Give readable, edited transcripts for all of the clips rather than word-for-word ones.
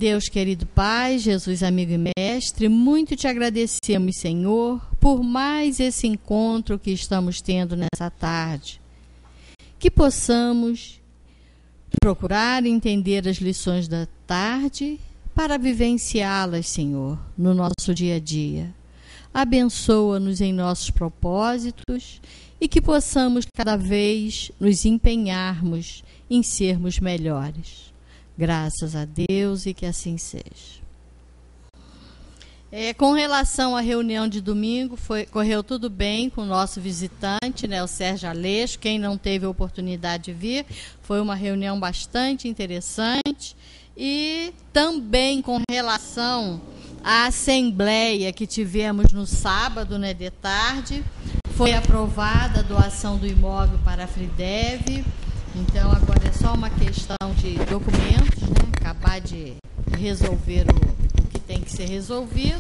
Deus querido Pai, Jesus amigo e mestre, muito te agradecemos, Senhor, por mais esse encontro que estamos tendo nessa tarde. Que possamos procurar entender as lições da tarde para vivenciá-las, Senhor, no nosso dia a dia. Abençoa-nos em nossos propósitos e que possamos cada vez nos empenharmos em sermos melhores. Graças a Deus e que assim seja. Com relação à reunião de domingo, correu tudo bem com o nosso visitante, né, o Sérgio Aleixo. Quem não teve a oportunidade de vir, foi uma reunião bastante interessante. E também com relação à assembleia que tivemos no sábado, né, de tarde, foi aprovada a doação do imóvel para a Fridev. Então, agora é só uma questão de documentos, né? Acabar de resolver o que tem que ser resolvido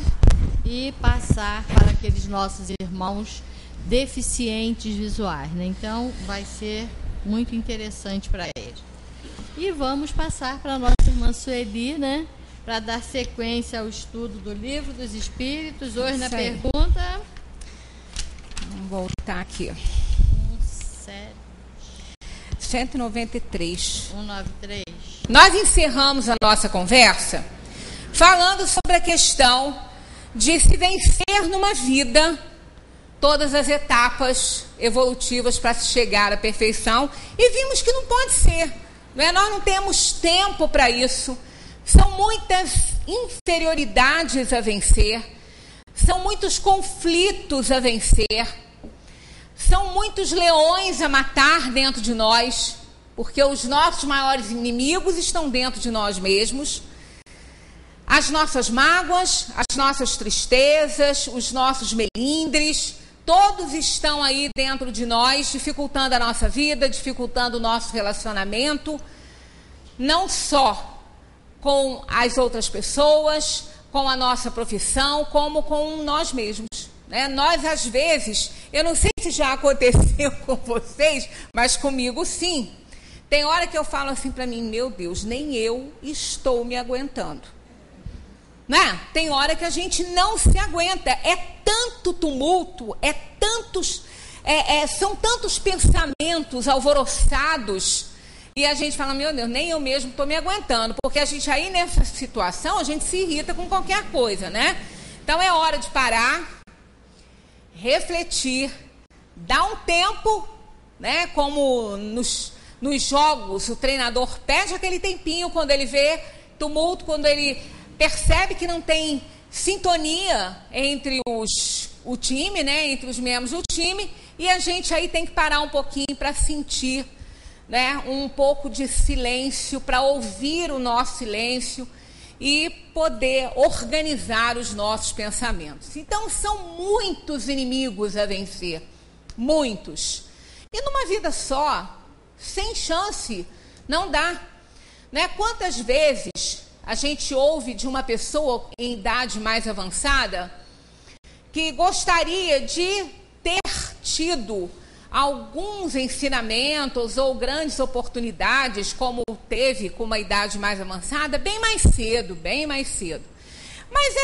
e passar para aqueles nossos irmãos deficientes visuais, né? Então, vai ser muito interessante para eles. E vamos passar para a nossa irmã Sueli, né? Para dar sequência ao estudo do Livro dos Espíritos. Hoje, na pergunta... Vamos voltar aqui. 193. 193. Nós encerramos a nossa conversa falando sobre a questão de se vencer numa vida todas as etapas evolutivas para se chegar à perfeição, e vimos que não pode ser, não é? Nós não temos tempo para isso. São muitas inferioridades a vencer, são muitos conflitos a vencer, são muitos leões a matar dentro de nós, porque os nossos maiores inimigos estão dentro de nós mesmos. As nossas mágoas, as nossas tristezas, os nossos melindres, todos estão aí dentro de nós, dificultando a nossa vida, dificultando o nosso relacionamento, não só com as outras pessoas, com a nossa profissão, como com nós mesmos. Nós, às vezes, eu não sei se já aconteceu com vocês, mas comigo sim. Tem hora que eu falo assim para mim, meu Deus, nem eu estou me aguentando. Né? Tem hora que a gente não se aguenta. É tanto tumulto, são tantos pensamentos alvoroçados, e a gente fala, meu Deus, nem eu mesmo estou me aguentando, porque a gente aí nessa situação, a gente se irrita com qualquer coisa, né? Então é hora de parar, refletir, dar um tempo, né? Como nos jogos, o treinador pede aquele tempinho quando ele vê tumulto, quando ele percebe que não tem sintonia entre o time, né? Entre os membros do time, e a gente aí tem que parar um pouquinho para sentir, né? Um pouco de silêncio, para ouvir o nosso silêncio e poder organizar os nossos pensamentos. Então, são muitos inimigos a vencer, muitos. E numa vida só, sem chance, não dá. Né? Quantas vezes a gente ouve de uma pessoa em idade mais avançada que gostaria de ter tido alguns ensinamentos ou grandes oportunidades, como teve com uma idade mais avançada, bem mais cedo. Mas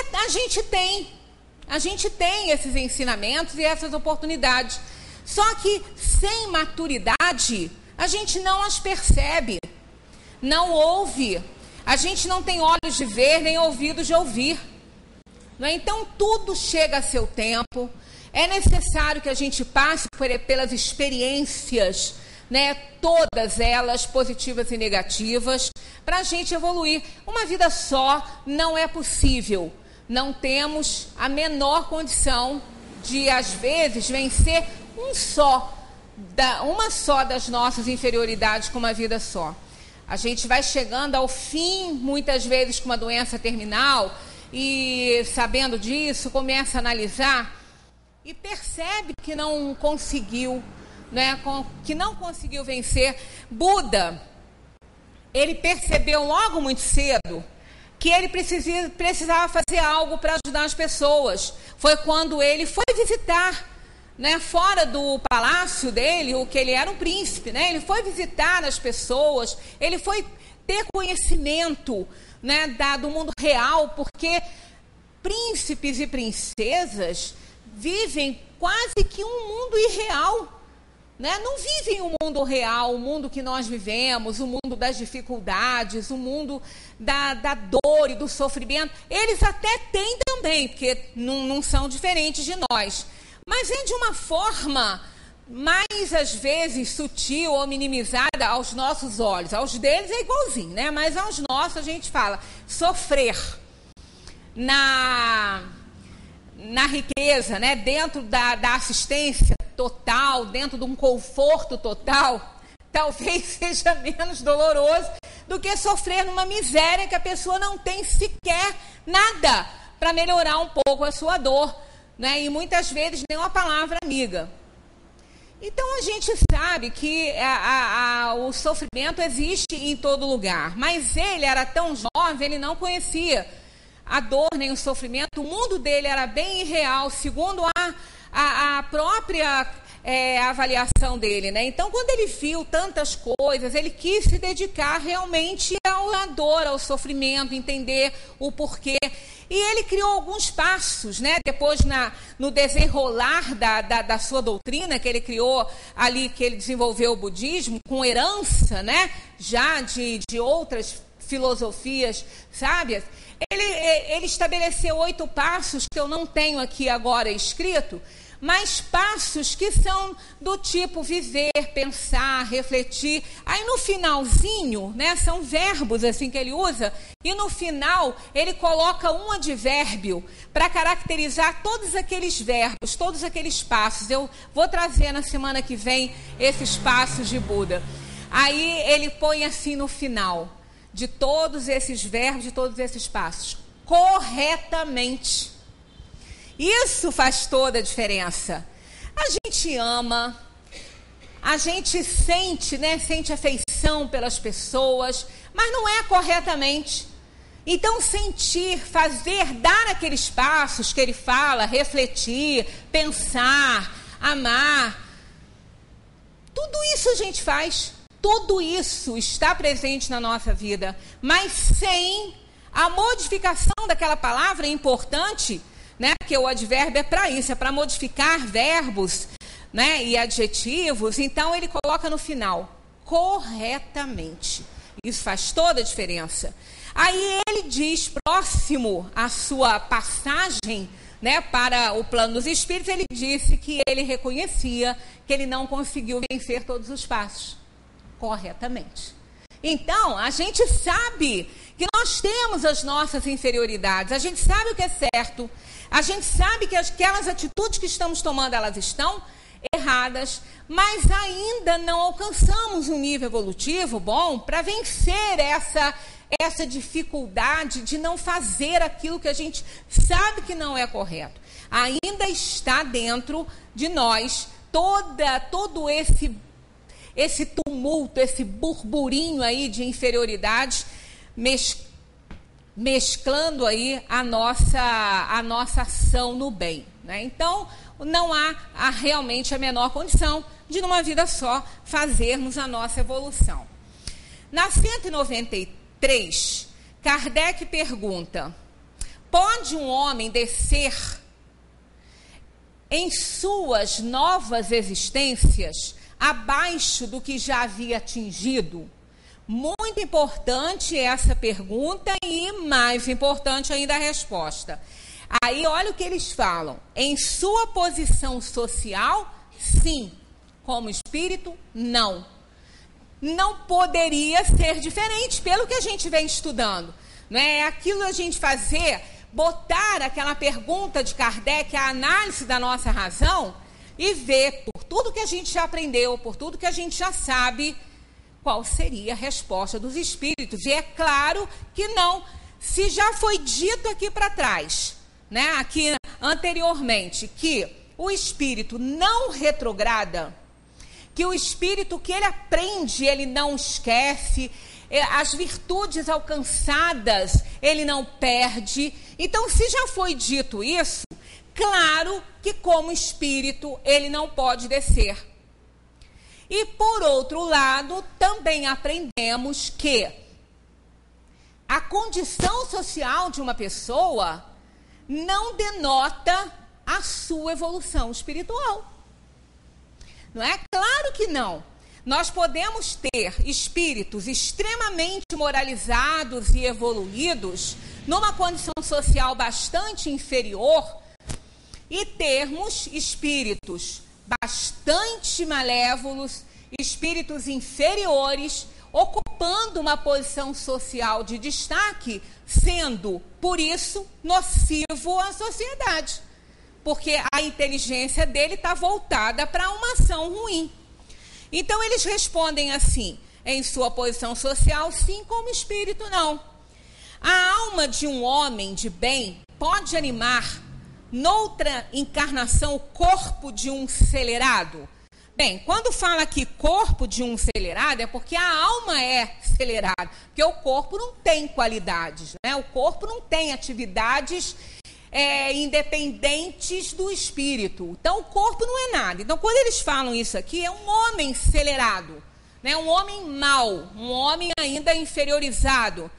a gente tem esses ensinamentos e essas oportunidades. Só que sem maturidade, a gente não as percebe, não ouve. A gente não tem olhos de ver, nem ouvidos de ouvir. Não é? Então, tudo chega a seu tempo. É necessário que a gente passe pelas experiências, né, todas elas, positivas e negativas, para a gente evoluir. Uma vida só não é possível. Não temos a menor condição de, às vezes, vencer uma só das nossas inferioridades com uma vida só. A gente vai chegando ao fim, muitas vezes, com uma doença terminal, e, sabendo disso, começa a analisar e percebe que não conseguiu, né, que não conseguiu vencer. Buda, ele percebeu logo muito cedo que ele precisava fazer algo para ajudar as pessoas. Foi quando ele foi visitar, né, fora do palácio dele, o que ele era um príncipe, né, ele foi visitar as pessoas, ele foi ter conhecimento né, do mundo real, porque príncipes e princesas vivem quase que um mundo irreal, né? Não vivem o mundo real, o mundo que nós vivemos, o mundo das dificuldades, o mundo da dor e do sofrimento. Eles até têm também, porque não são diferentes de nós, mas é de uma forma mais, às vezes, sutil ou minimizada aos nossos olhos. Aos deles é igualzinho, né? Mas aos nossos a gente fala sofrer na riqueza, né? Dentro da assistência total, dentro de um conforto total, talvez seja menos doloroso do que sofrer numa miséria que a pessoa não tem sequer nada para melhorar um pouco a sua dor, né? E muitas vezes nem uma palavra amiga. Então a gente sabe que o sofrimento existe em todo lugar, mas ele era tão jovem, ele não conhecia a dor nem o sofrimento. O mundo dele era bem irreal, segundo a própria avaliação dele, né? Então, quando ele viu tantas coisas, ele quis se dedicar realmente à dor, ao sofrimento, entender o porquê. E ele criou alguns passos, né? Depois, no desenrolar da sua doutrina, que ele criou ali, que ele desenvolveu o budismo, com herança, né? Já de outras filosofias sábias, ele estabeleceu 8 passos, que eu não tenho aqui agora escrito, mas passos que são do tipo viver, pensar, refletir. Aí no finalzinho, né, são verbos assim que ele usa, e no final ele coloca um advérbio para caracterizar todos aqueles verbos, todos aqueles passos. Eu vou trazer na semana que vem esses passos de Buda. Aí ele põe assim no final de todos esses verbos, de todos esses passos: corretamente. Isso faz toda a diferença. A gente ama, a gente sente, né, sente afeição pelas pessoas, mas não é corretamente. Então, sentir, fazer, dar aqueles passos que ele fala, refletir, pensar, amar, tudo isso a gente faz. Tudo isso está presente na nossa vida, mas sem a modificação daquela palavra é importante, né? Porque o advérbio é para isso, é para modificar verbos, né? E adjetivos. Então ele coloca no final, corretamente. Isso faz toda a diferença. Aí ele diz, próximo à sua passagem, né, para o plano dos espíritos, ele disse que ele reconhecia que ele não conseguiu vencer todos os passos corretamente. Então, a gente sabe que nós temos as nossas inferioridades, a gente sabe o que é certo, a gente sabe que aquelas atitudes que estamos tomando, elas estão erradas, mas ainda não alcançamos um nível evolutivo bom para vencer essa dificuldade de não fazer aquilo que a gente sabe que não é correto. Ainda está dentro de nós todo esse tumulto, esse burburinho aí de inferioridade, mesclando aí a nossa ação no bem, né? Então, não há realmente a menor condição de, numa vida só, fazermos a nossa evolução. Na 193, Kardec pergunta: pode um homem descer em suas novas existências abaixo do que já havia atingido? Muito importante essa pergunta e mais importante ainda a resposta. Aí olha o que eles falam: em sua posição social, sim. Como espírito, não. Não poderia ser diferente, pelo que a gente vem estudando. Não é aquilo a gente fazer, botar aquela pergunta de Kardec, a análise da nossa razão, e ver, por tudo que a gente já aprendeu, por tudo que a gente já sabe, qual seria a resposta dos espíritos. E é claro que não. Se já foi dito aqui para trás, né, aqui anteriormente, que o espírito não retrograda, que o espírito que ele aprende, ele não esquece, as virtudes alcançadas, ele não perde. Então, se já foi dito isso, claro que como espírito ele não pode descer. E por outro lado, também aprendemos que a condição social de uma pessoa não denota a sua evolução espiritual. Não é? Claro que não. Nós podemos ter espíritos extremamente moralizados e evoluídos numa condição social bastante inferior e termos espíritos bastante malévolos, espíritos inferiores, ocupando uma posição social de destaque, sendo, por isso, nocivo à sociedade. Porque a inteligência dele está voltada para uma ação ruim. Então, eles respondem assim, em sua posição social, sim, como espírito, não. A alma de um homem de bem pode animar, noutra encarnação, o corpo de um celerado? Bem, quando fala aqui corpo de um celerado, é porque a alma é celerada, porque o corpo não tem qualidades, né? O corpo não tem atividades independentes do espírito. Então, o corpo não é nada. Então, quando eles falam isso aqui, é um homem celerado, né? Um homem mau, um homem ainda inferiorizado.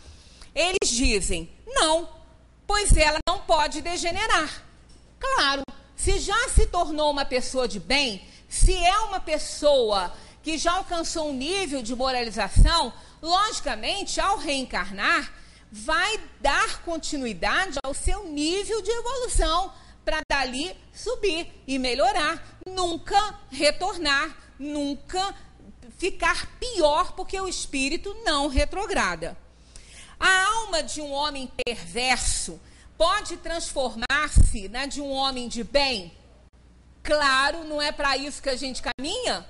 Eles dizem, não, pois ela não pode degenerar. Claro, se já se tornou uma pessoa de bem, se é uma pessoa que já alcançou um nível de moralização, logicamente, ao reencarnar, vai dar continuidade ao seu nível de evolução, para dali subir e melhorar, nunca retornar, nunca ficar pior, porque o espírito não retrograda. A alma de um homem perverso pode transformar-se na de um homem de bem? Claro, não é para isso que a gente caminha.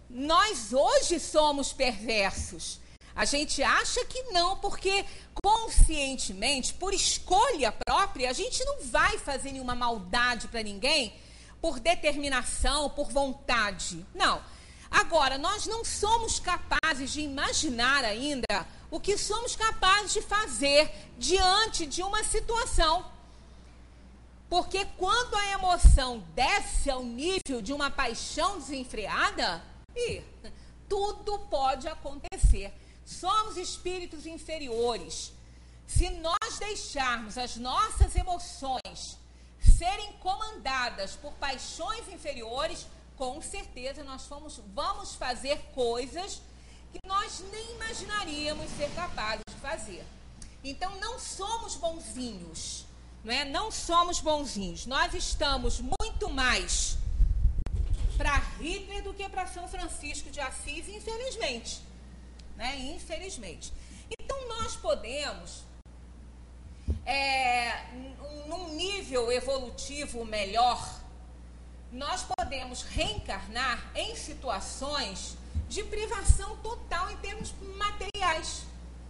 Nós hoje somos perversos. A gente acha que não, porque conscientemente, por escolha própria, a gente não vai fazer nenhuma maldade para ninguém por determinação, por vontade. Não. Agora, nós não somos capazes de imaginar ainda o que somos capazes de fazer diante de uma situação. Porque quando a emoção desce ao nível de uma paixão desenfreada, tudo pode acontecer. Somos espíritos inferiores. Se nós deixarmos as nossas emoções serem comandadas por paixões inferiores, com certeza nós vamos fazer coisas que nós nem imaginaríamos ser capazes de fazer. Então, não somos bonzinhos, não é? Não somos bonzinhos. Nós estamos muito mais para Hitler do que para São Francisco de Assis, infelizmente. Né? Infelizmente. Então, nós podemos, num nível evolutivo melhor, nós podemos reencarnar em situações de privação total em termos materiais,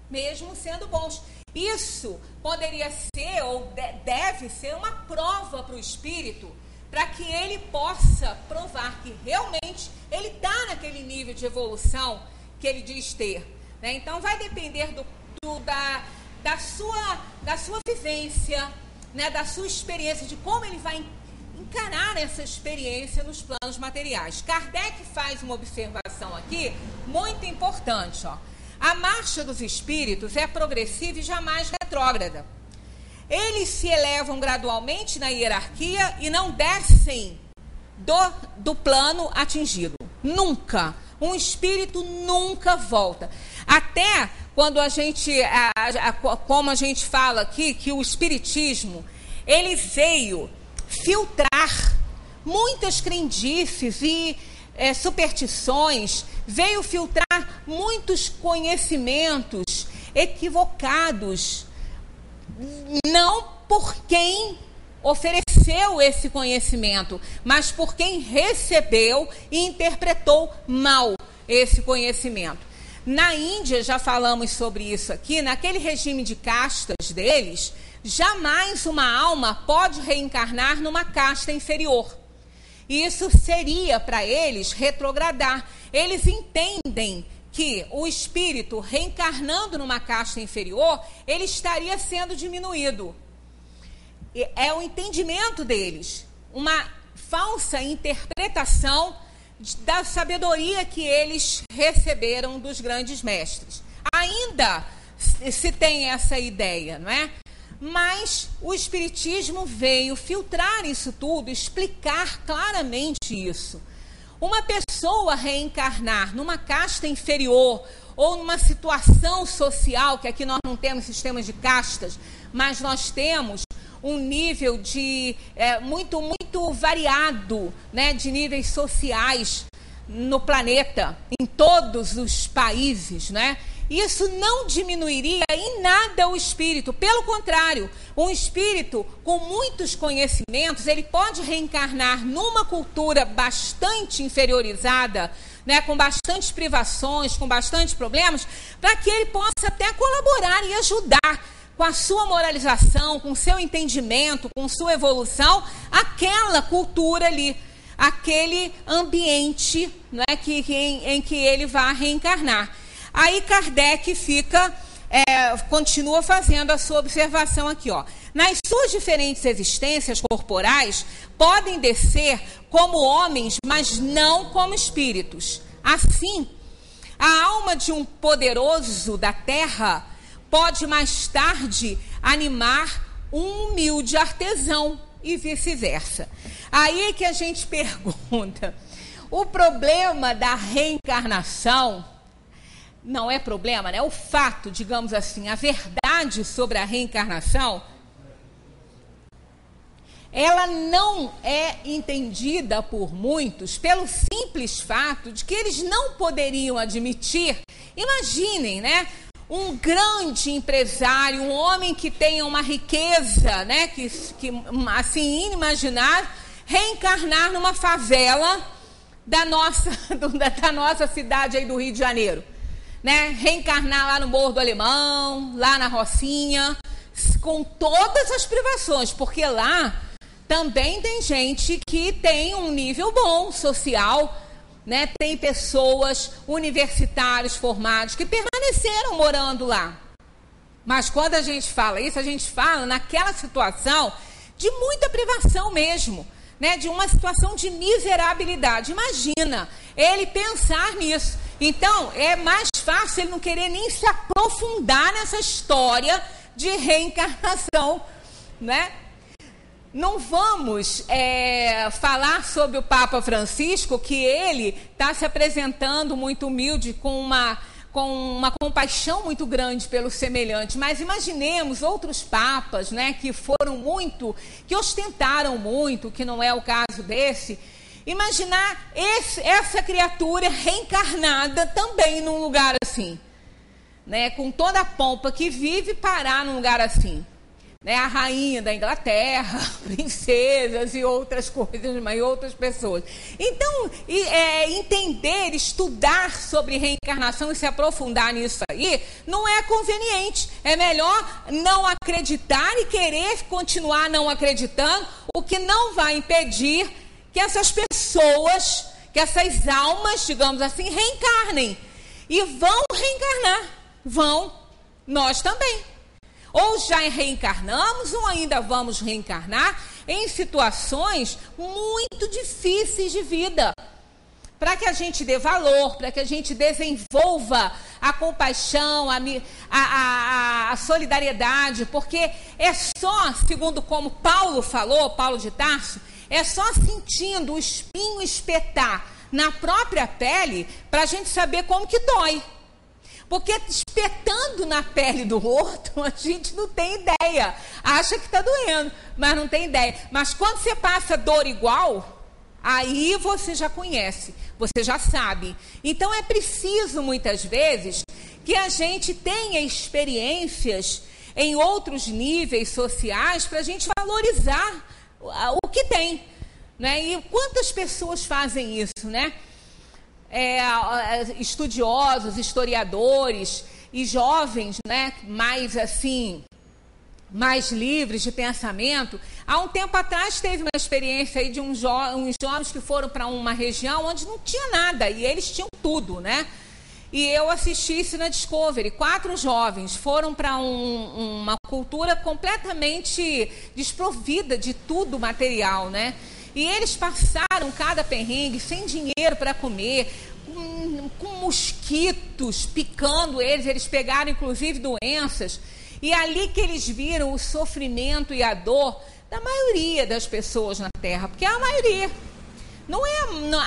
mesmo sendo bons. Isso poderia ser ou deve ser uma prova para o espírito, para que ele possa provar que realmente ele está naquele nível de evolução que ele diz ter. Né? Então, vai depender da sua vivência, né? Da sua experiência, de como ele vai encarar essa experiência nos planos materiais. Kardec faz uma observação aqui muito importante. Ó. A marcha dos espíritos é progressiva e jamais retrógrada. Eles se elevam gradualmente na hierarquia e não descem do plano atingido. Nunca. Um espírito nunca volta. Até quando como a gente fala aqui, que o espiritismo, ele veio filtrar muitas crendices e superstições, veio filtrar muitos conhecimentos equivocados, não por quem ofereceu esse conhecimento, mas por quem recebeu e interpretou mal esse conhecimento. Na Índia, já falamos sobre isso aqui, naquele regime de castas deles, jamais uma alma pode reencarnar numa casta inferior. Isso seria para eles retrogradar. Eles entendem que o espírito reencarnando numa casta inferior, ele estaria sendo diminuído. É o entendimento deles, uma falsa interpretação da sabedoria que eles receberam dos grandes mestres. Ainda se tem essa ideia, não é? Mas o Espiritismo veio filtrar isso tudo, explicar claramente isso. Uma pessoa reencarnar numa casta inferior ou numa situação social, que aqui nós não temos sistemas de castas, mas nós temos um nível de muito variado, né, de níveis sociais no planeta, em todos os países, né? Isso não diminuiria em nada o espírito. Pelo contrário, um espírito com muitos conhecimentos, ele pode reencarnar numa cultura bastante inferiorizada, né, com bastantes privações, com bastantes problemas, para que ele possa até colaborar e ajudar com a sua moralização, com o seu entendimento, com sua evolução, aquela cultura ali, aquele ambiente, né, em que ele vai reencarnar. Aí Kardec continua fazendo a sua observação aqui, ó. Nas suas diferentes existências corporais, podem descer como homens, mas não como espíritos. Assim, a alma de um poderoso da terra pode mais tarde animar um humilde artesão e vice-versa. Aí que a gente pergunta, o problema da reencarnação não é problema, né? O fato, digamos assim, a verdade sobre a reencarnação, ela não é entendida por muitos pelo simples fato de que eles não poderiam admitir. Imaginem, né? Um grande empresário, um homem que tenha uma riqueza, né, que assim, inimaginável, reencarnar numa favela da nossa cidade aí do Rio de Janeiro, né? Reencarnar lá no Morro do Alemão, lá na Rocinha, com todas as privações, porque lá também tem gente que tem um nível bom social, né? Tem pessoas universitários formados que permaneceram morando lá. Mas quando a gente fala isso, a gente fala naquela situação de muita privação mesmo, né? De uma situação de miserabilidade. Imagina ele pensar nisso. Então, é mais fácil ele não querer nem se aprofundar nessa história de reencarnação, né? Não vamos falar sobre o Papa Francisco, que ele está se apresentando muito humilde, com uma compaixão muito grande pelo semelhante. Mas imaginemos outros papas, né, que ostentaram muito, que não é o caso desse. Imaginar essa criatura reencarnada também num lugar assim, né, com toda a pompa que vive, parar num lugar assim. Né, a rainha da Inglaterra, princesas e outras coisas, mas outras pessoas. Então, entender, estudar sobre reencarnação e se aprofundar nisso aí, não é conveniente. É melhor não acreditar e querer continuar não acreditando, o que não vai impedir que essas pessoas, que essas almas, digamos assim, reencarnem. E vão reencarnar. Vão. Nós também. Ou já reencarnamos, ou ainda vamos reencarnar em situações muito difíceis de vida. Para que a gente dê valor, para que a gente desenvolva a compaixão, a solidariedade, porque é só, segundo como Paulo falou, Paulo de Tarso, é só sentindo o espinho espetar na própria pele para a gente saber como que dói. Porque espetando na pele do outro, a gente não tem ideia. Acha que está doendo, mas não tem ideia. Mas quando você passa dor igual, aí você já conhece, você já sabe. Então é preciso, muitas vezes, que a gente tenha experiências em outros níveis sociais para a gente valorizar o que tem, né? E quantas pessoas fazem isso, né? Estudiosos, historiadores e jovens, né, mais livres de pensamento. Há um tempo atrás teve uma experiência aí de uns jovens que foram para uma região onde não tinha nada e eles tinham tudo, né? E eu assisti isso na Discovery. 4 jovens foram para uma cultura completamente desprovida de tudo material, né? E eles passaram cada perrengue, sem dinheiro para comer, com mosquitos picando eles pegaram inclusive doenças, e ali que eles viram o sofrimento e a dor da maioria das pessoas na Terra, porque é a maioria.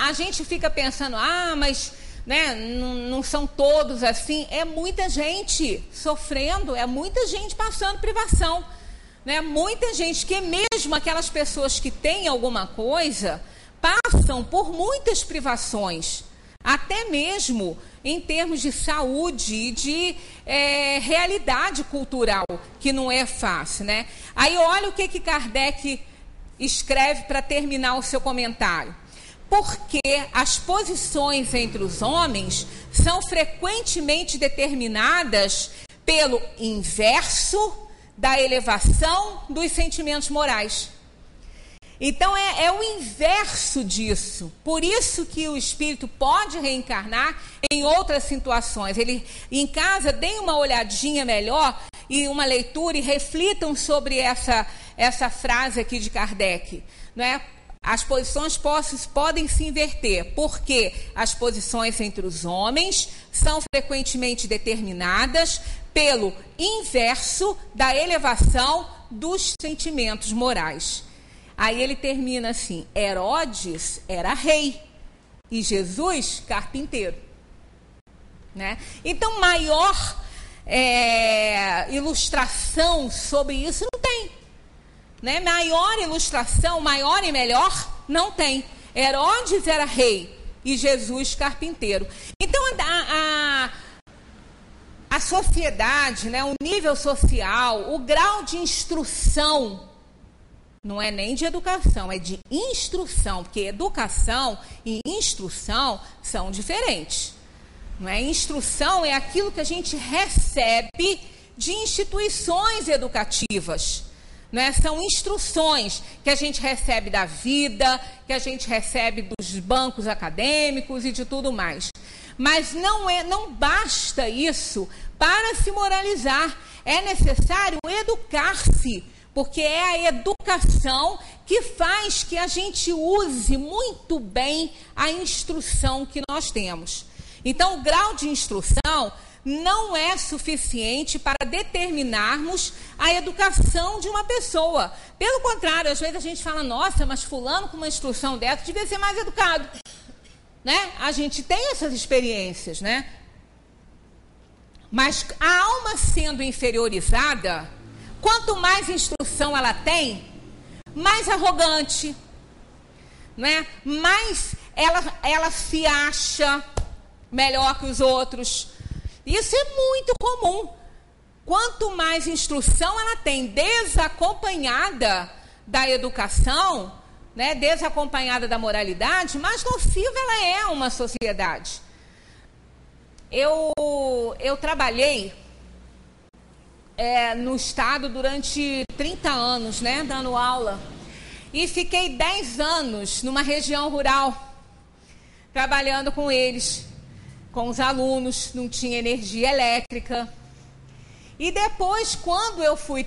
A gente fica pensando, mas né, não são todos assim. É muita gente sofrendo, é muita gente passando privação, né? Muita gente, que mesmo aquelas pessoas que têm alguma coisa, passam por muitas privações, até mesmo em termos de saúde e de realidade cultural, que não é fácil, né? Aí olha o que Kardec escreve para terminar o seu comentário. Porque as posições entre os homens são frequentemente determinadas pelo inverso da elevação dos sentimentos morais. Então é o inverso disso. Por isso que o espírito pode reencarnar em outras situações. Ele, em casa, deem uma olhadinha melhor e uma leitura e reflitam sobre essa frase aqui de Kardec, não é? As posições podem se inverter, porque as posições entre os homens são frequentemente determinadas pelo inverso da elevação dos sentimentos morais. Aí ele termina assim: Herodes era rei e Jesus carpinteiro, né? Então, maior ilustração sobre isso não tem, né? Maior ilustração, maior e melhor, não tem. Herodes era rei e Jesus carpinteiro. Então a sociedade, né, o nível social, o grau de instrução, não é nem de educação, é de instrução, porque educação e instrução são diferentes. Não é? Instrução é aquilo que a gente recebe de instituições educativas. Não é? São instruções que a gente recebe da vida, que a gente recebe dos bancos acadêmicos e de tudo mais. Mas não basta isso para se moralizar. É necessário educar-se, porque é a educação que faz que a gente use muito bem a instrução que nós temos. Então, o grau de instrução não é suficiente para determinarmos a educação de uma pessoa. Pelo contrário, às vezes a gente fala, nossa, mas fulano com uma instrução dessa devia ser mais educado, né? A gente tem essas experiências, né? Mas a alma sendo inferiorizada, quanto mais instrução ela tem, mais arrogante, né? Mais ela se acha melhor que os outros. Isso é muito comum. Quanto mais instrução ela tem, desacompanhada da educação, né, desacompanhada da moralidade, mais nociva ela é a uma sociedade. Eu trabalhei no estado durante 30 anos, né, dando aula. E fiquei 10 anos numa região rural, trabalhando com eles, com os alunos, não tinha energia elétrica. E depois, quando eu vim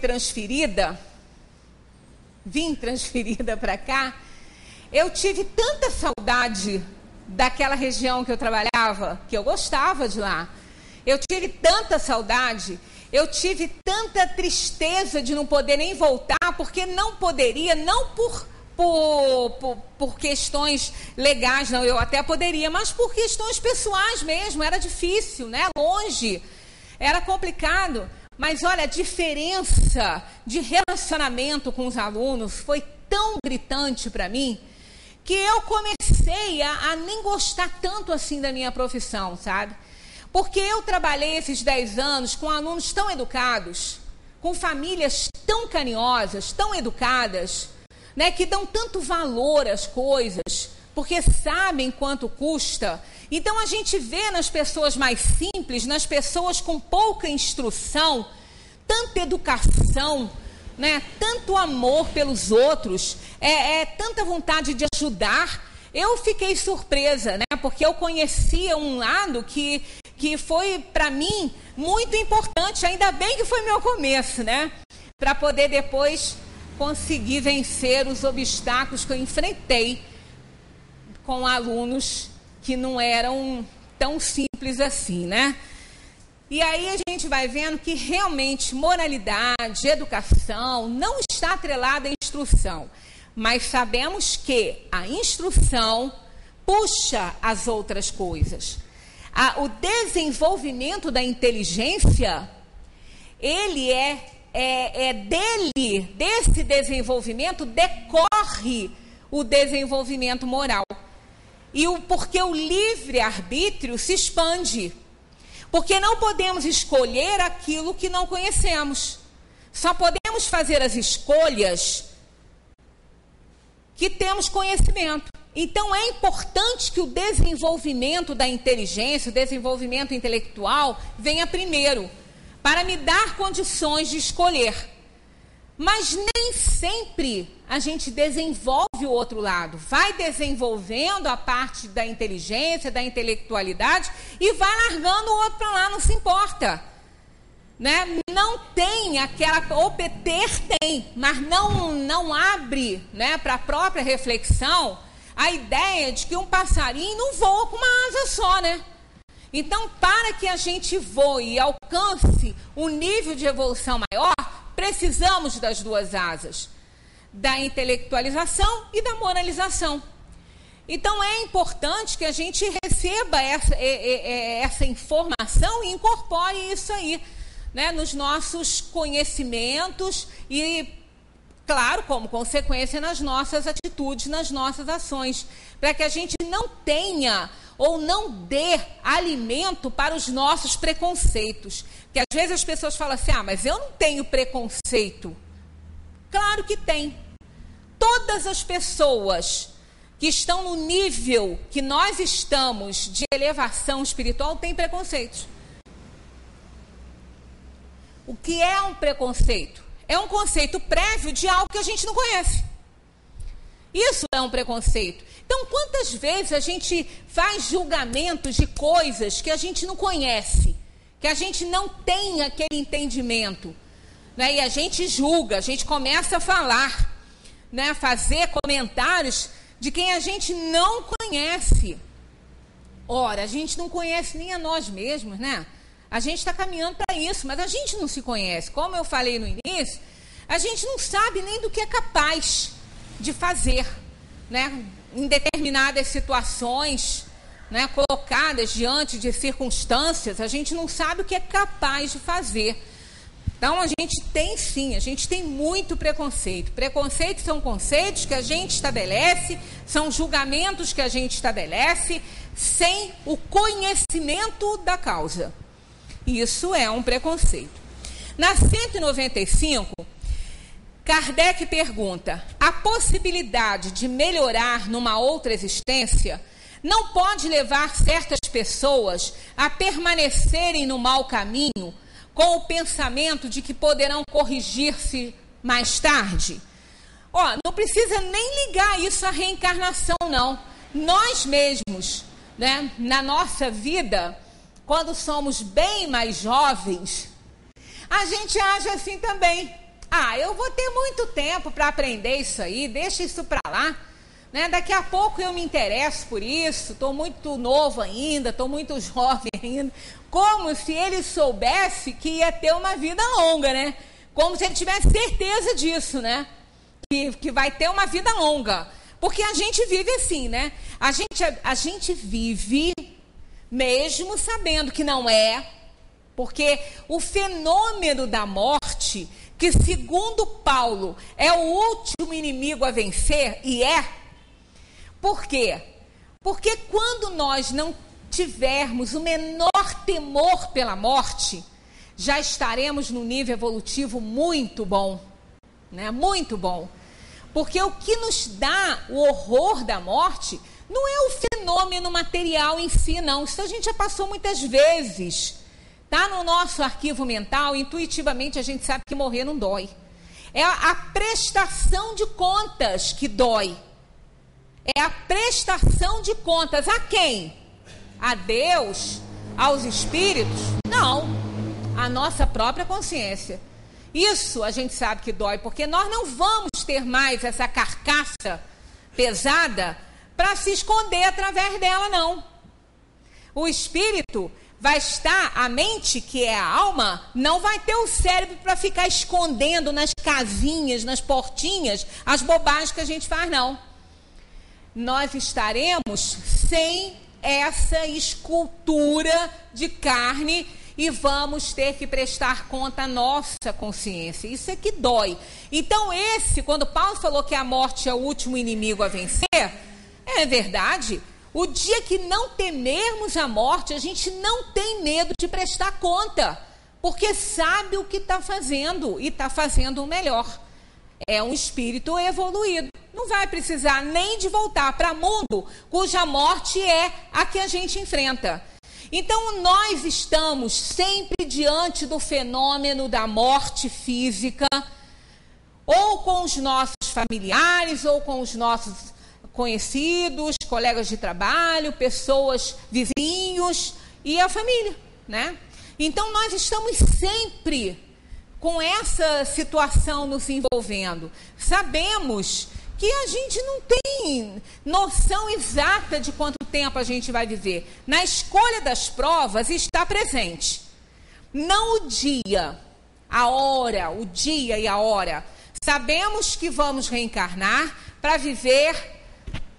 transferida para cá, eu tive tanta saudade daquela região que eu trabalhava, que eu gostava de lá. Eu tive tanta saudade, eu tive tanta tristeza de não poder nem voltar, porque não poderia, não por questões legais, não, eu até poderia, mas por questões pessoais mesmo, era difícil, né? Longe, era complicado. Mas olha, a diferença de relacionamento com os alunos foi tão gritante para mim, que eu comecei a nem gostar tanto assim da minha profissão, sabe? Porque eu trabalhei esses 10 anos com alunos tão educados, com famílias tão carinhosas, tão educadas, né, que dão tanto valor às coisas, porque sabem quanto custa. Então a gente vê nas pessoas mais simples, nas pessoas com pouca instrução, tanta educação, né, tanto amor pelos outros, tanta vontade de ajudar. Eu fiquei surpresa, né, porque eu conhecia um lado que foi para mim muito importante, ainda bem que foi meu começo, né, para poder depois conseguir vencer os obstáculos que eu enfrentei com alunos que não eram tão simples assim, né? E aí a gente vai vendo que realmente moralidade, educação não está atrelada à instrução. Mas sabemos que a instrução puxa as outras coisas. O desenvolvimento da inteligência, ele desse desenvolvimento decorre o desenvolvimento moral. Porque o livre-arbítrio se expande. Porque não podemos escolher aquilo que não conhecemos. Só podemos fazer as escolhas que temos conhecimento. Então, é importante que o desenvolvimento da inteligência, o desenvolvimento intelectual, venha primeiro, para me dar condições de escolher. Mas nem sempre a gente desenvolve o outro lado. Vai desenvolvendo a parte da inteligência, da intelectualidade, e vai largando o outro para lá, não se importa. Né? Não tem aquela... Ou tem, mas não abre, né, para a própria reflexão a ideia de que um passarinho não voa com uma asa só, né? Então, para que a gente voe e alcance um nível de evolução maior, precisamos das duas asas, da intelectualização e da moralização. Então, é importante que a gente receba essa informação e incorpore isso aí, né, nos nossos conhecimentos e, claro, como consequência nas nossas atitudes, nas nossas ações, para que a gente não tenha ou não dê alimento para os nossos preconceitos. Porque às vezes as pessoas falam assim, mas eu não tenho preconceito. Claro que tem. Todas as pessoas que estão no nível que nós estamos de elevação espiritual têm preconceitos. O que é um preconceito? É um conceito prévio de algo que a gente não conhece. Isso é um preconceito. Então, quantas vezes a gente faz julgamentos de coisas que a gente não conhece, que a gente não tem aquele entendimento, né? E a gente julga, a gente começa a falar, né? Fazer comentários de quem a gente não conhece. Ora, a gente não conhece nem a nós mesmos, né? A gente está caminhando para isso, mas a gente não se conhece. Como eu falei no início, a gente não sabe nem do que é capaz de fazer, né? Em determinadas situações, né, colocadas diante de circunstâncias, a gente não sabe o que é capaz de fazer. Então, a gente tem sim, a gente tem muito preconceito. Preconceitos são conceitos que a gente estabelece, são julgamentos que a gente estabelece sem o conhecimento da causa. Isso é um preconceito. Na 195, Kardec pergunta: a possibilidade de melhorar numa outra existência não pode levar certas pessoas a permanecerem no mau caminho com o pensamento de que poderão corrigir-se mais tarde? Não precisa nem ligar isso à reencarnação, não. Nós mesmos, né, na nossa vida, quando somos bem mais jovens, a gente age assim também. Eu vou ter muito tempo para aprender isso aí, deixa isso para lá, né? Daqui a pouco eu me interesso por isso, estou muito novo ainda, estou muito jovem ainda. Como se ele soubesse que ia ter uma vida longa, né? Como se ele tivesse certeza disso, né? Que vai ter uma vida longa. Porque a gente vive assim, né? A gente vive mesmo sabendo que não é, porque o fenômeno da morte, que segundo Paulo é o último inimigo a vencer, e é. Por quê? Porque quando nós não tivermos o menor temor pela morte, já estaremos num nível evolutivo muito bom, né? Muito bom. Porque o que nos dá o horror da morte não é o fenômeno material em si, não. Isso a gente já passou muitas vezes. Está no nosso arquivo mental, intuitivamente a gente sabe que morrer não dói. É a prestação de contas que dói. É a prestação de contas a quem? A Deus? Aos espíritos? Não. A nossa própria consciência. Isso a gente sabe que dói, porque nós não vamos ter mais essa carcaça pesada para se esconder através dela, não. O espírito vai estar, a mente, que é a alma, não vai ter o cérebro para ficar escondendo nas casinhas, nas portinhas, as bobagens que a gente faz, não. Nós estaremos sem essa escultura de carne e vamos ter que prestar conta à nossa consciência. Isso é que dói. Então quando Paulo falou que a morte é o último inimigo a vencer, é verdade. O dia que não temermos a morte, a gente não tem medo de prestar conta, porque sabe o que está fazendo e está fazendo o melhor. É um espírito evoluído. Não vai precisar nem de voltar para o mundo cuja morte é a que a gente enfrenta. Então, nós estamos sempre diante do fenômeno da morte física, ou com os nossos familiares, ou com os nossos conhecidos, colegas de trabalho, pessoas, vizinhos e a família, né? Então, nós estamos sempre com essa situação nos envolvendo. Sabemos que a gente não tem noção exata de quanto tempo a gente vai viver. Na escolha das provas está presente. Não o dia, a hora, o dia e a hora. Sabemos que vamos reencarnar para viver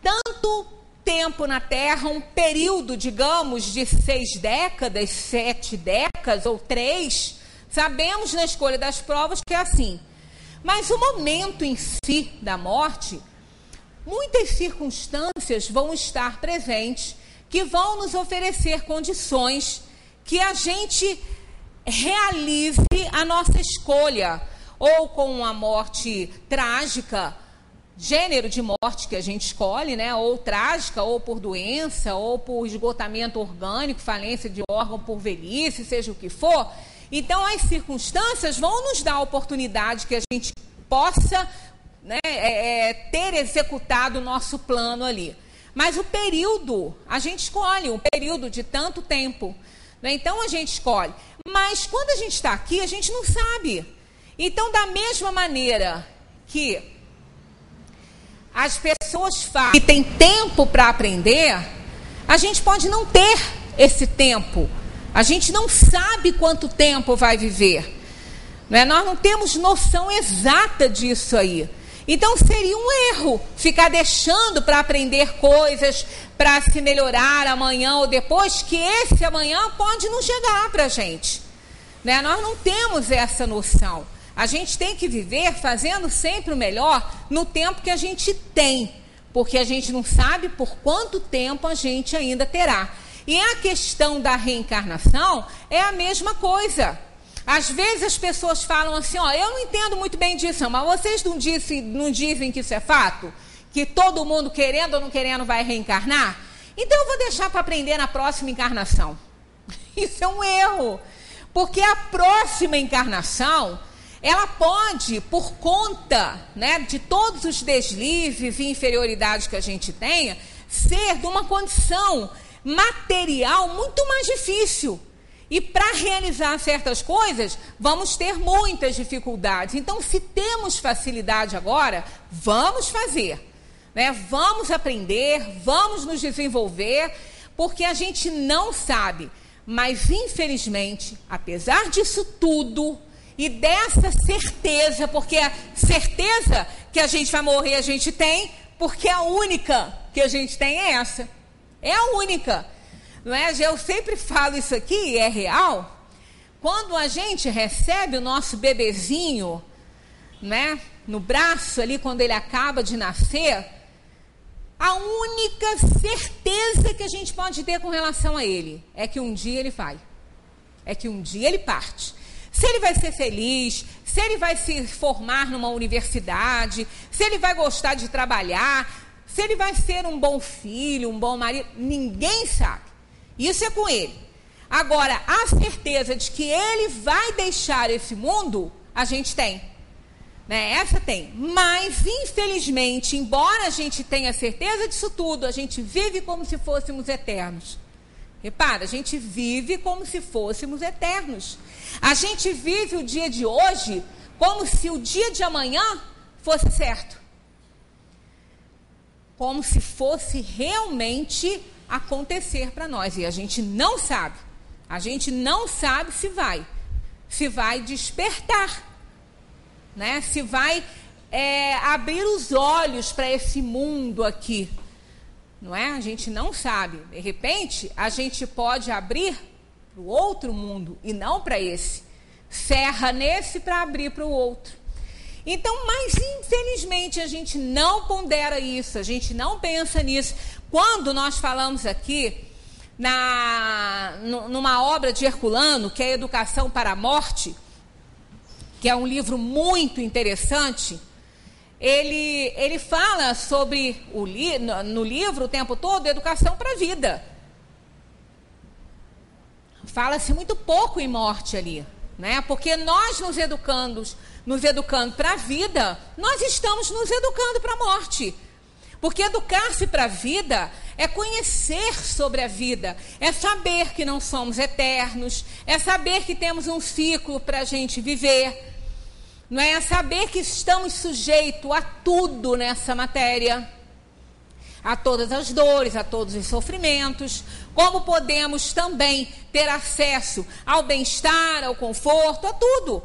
tanto tempo na Terra, um período, digamos, de 6 décadas, 7 décadas ou 3. Sabemos na escolha das provas que é assim. Mas o momento em si da morte, muitas circunstâncias vão estar presentes que vão nos oferecer condições que a gente realize a nossa escolha, ou com uma morte trágica, gênero de morte que a gente escolhe, né? Ou trágica, ou por doença, ou por esgotamento orgânico, falência de órgão por velhice, seja o que for. Então, as circunstâncias vão nos dar a oportunidade que a gente possa, né, ter executado o nosso plano ali. Mas o período, a gente escolhe um período de tanto tempo, né? Então, a gente escolhe. Mas, quando a gente está aqui, a gente não sabe. Então, da mesma maneira que as pessoas falam que tem tempo para aprender, a gente pode não ter esse tempo. A gente não sabe quanto tempo vai viver, né? Nós não temos noção exata disso aí. Então seria um erro ficar deixando para aprender coisas, para se melhorar amanhã ou depois, que esse amanhã pode não chegar para a gente, né? Nós não temos essa noção. A gente tem que viver fazendo sempre o melhor no tempo que a gente tem, porque a gente não sabe por quanto tempo a gente ainda terá. E a questão da reencarnação é a mesma coisa. Às vezes as pessoas falam assim, ó, eu não entendo muito bem disso, mas vocês não dizem que isso é fato? Que todo mundo, querendo ou não querendo, vai reencarnar? Então eu vou deixar para aprender na próxima encarnação. Isso é um erro, porque a próxima encarnação, ela pode, por conta, né, de todos os deslizes e inferioridades que a gente tenha, ser de uma condição material muito mais difícil. E para realizar certas coisas, vamos ter muitas dificuldades. Então, se temos facilidade agora, vamos fazer, né? Vamos aprender, vamos nos desenvolver, porque a gente não sabe. Mas, infelizmente, apesar disso tudo e dessa certeza, porque a certeza que a gente vai morrer a gente tem, porque a única que a gente tem é essa. É a única, não é? Eu sempre falo isso aqui, é real. Quando a gente recebe o nosso bebezinho, né, no braço ali, quando ele acaba de nascer, a única certeza que a gente pode ter com relação a ele é que um dia ele vai, é que um dia ele parte. Se ele vai ser feliz, se ele vai se formar numa universidade, se ele vai gostar de trabalhar, se ele vai ser um bom filho, um bom marido, ninguém sabe. Isso é com ele. Agora, a certeza de que ele vai deixar esse mundo, a gente tem, né? Essa tem. Mas, infelizmente, embora a gente tenha certeza disso tudo, a gente vive como se fôssemos eternos. Repara, a gente vive como se fôssemos eternos. A gente vive o dia de hoje como se o dia de amanhã fosse certo. Como se fosse realmente acontecer para nós. E a gente não sabe. A gente não sabe se vai despertar, né? Se vai abrir os olhos para esse mundo aqui, não é? A gente não sabe. De repente, a gente pode abrir para o outro mundo e não para esse. Cerra nesse para abrir para o outro. Então, mas infelizmente a gente não pondera isso, a gente não pensa nisso. Quando nós falamos aqui numa obra de Herculano, que é Educação para a Morte, que é um livro muito interessante, ele fala sobre, no livro o tempo todo, educação para a vida. Fala-se muito pouco em morte ali, né? Porque nós nos educando para a vida, nós estamos nos educando para a morte. Porque educar-se para a vida é conhecer sobre a vida, é saber que não somos eternos, é saber que temos um ciclo para a gente viver, não é? É saber que estamos sujeitos a tudo nessa matéria, a todas as dores, a todos os sofrimentos, como podemos também ter acesso ao bem-estar, ao conforto, a tudo.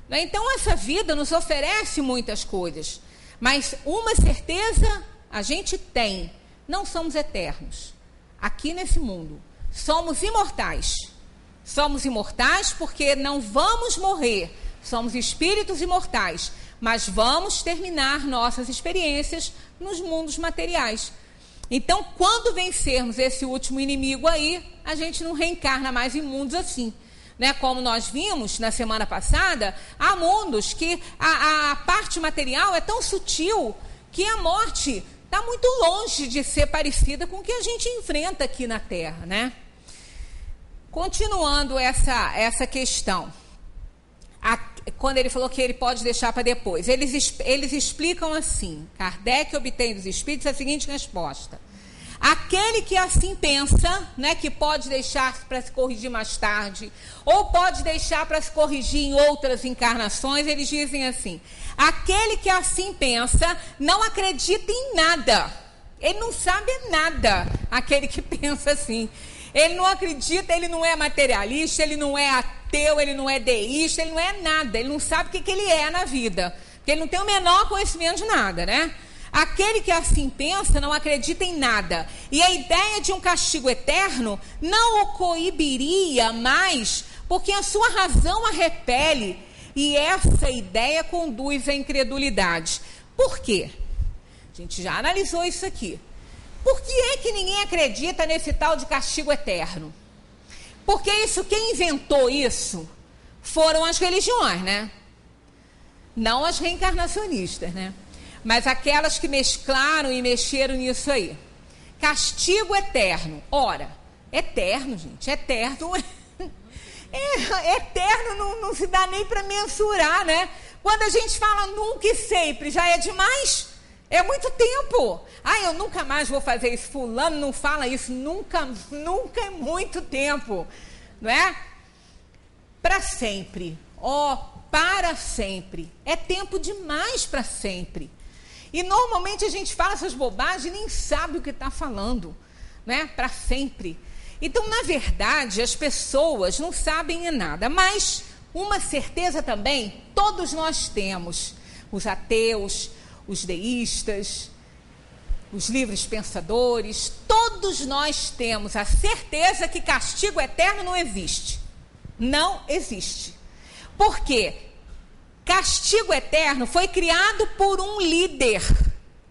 Então, essa vida nos oferece muitas coisas, mas uma certeza a gente tem: não somos eternos aqui nesse mundo, somos imortais. Somos imortais porque não vamos morrer, somos espíritos imortais, mas vamos terminar nossas experiências nos mundos materiais. Então, quando vencermos esse último inimigo aí, a gente não reencarna mais em mundos assim. Né, como nós vimos na semana passada, há mundos que a parte material é tão sutil que a morte está muito longe de ser parecida com o que a gente enfrenta aqui na Terra, né? Continuando essa questão, quando ele falou que ele pode deixar para depois, eles explicam assim: Kardec obtém dos espíritos a seguinte resposta: aquele que assim pensa, né, que pode deixar para se corrigir mais tarde, ou pode deixar para se corrigir em outras encarnações, eles dizem assim: aquele que assim pensa não acredita em nada, ele não sabe nada, aquele que pensa assim. Ele não acredita, ele não é materialista, ele não é ateu, ele não é deísta, ele não é nada, ele não sabe o que ele é na vida, porque ele não tem o menor conhecimento de nada, né? Aquele que assim pensa não acredita em nada. E a ideia de um castigo eterno não o coibiria mais, porque a sua razão a repele. E essa ideia conduz à incredulidade. Por quê? A gente já analisou isso aqui. Por que é que ninguém acredita nesse tal de castigo eterno? Porque quem inventou isso foram as religiões, né? Não as reencarnacionistas, né? Mas aquelas que mesclaram e mexeram nisso aí. Castigo eterno. Ora, eterno, gente, eterno. Eterno não se dá nem para mensurar, né? Quando a gente fala nunca e sempre, já é demais. É muito tempo. Eu nunca mais vou fazer isso. Fulano não fala isso. Nunca é muito tempo. Não é? Para sempre. Para sempre. É tempo demais para sempre. E normalmente a gente fala essas bobagens e nem sabe o que está falando, né? Para sempre. Então, na verdade, as pessoas não sabem nada. Mas uma certeza também todos nós temos. Os ateus, os deístas, os livres pensadores, todos nós temos a certeza que castigo eterno não existe. Não existe. Por quê? Castigo eterno foi criado por um líder,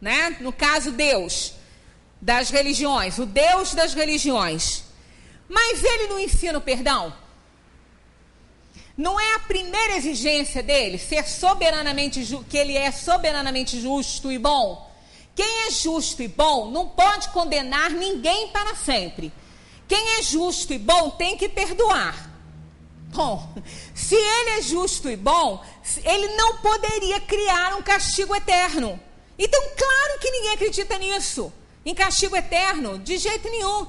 né? No caso, Deus das religiões, o Deus das religiões. Mas ele não ensina o perdão? Não é a primeira exigência dele ser soberanamente que ele é soberanamente justo e bom? Quem é justo e bom não pode condenar ninguém para sempre. Quem é justo e bom tem que perdoar. Bom, se ele é justo e bom, ele não poderia criar um castigo eterno. Então, claro que ninguém acredita nisso, em castigo eterno, de jeito nenhum.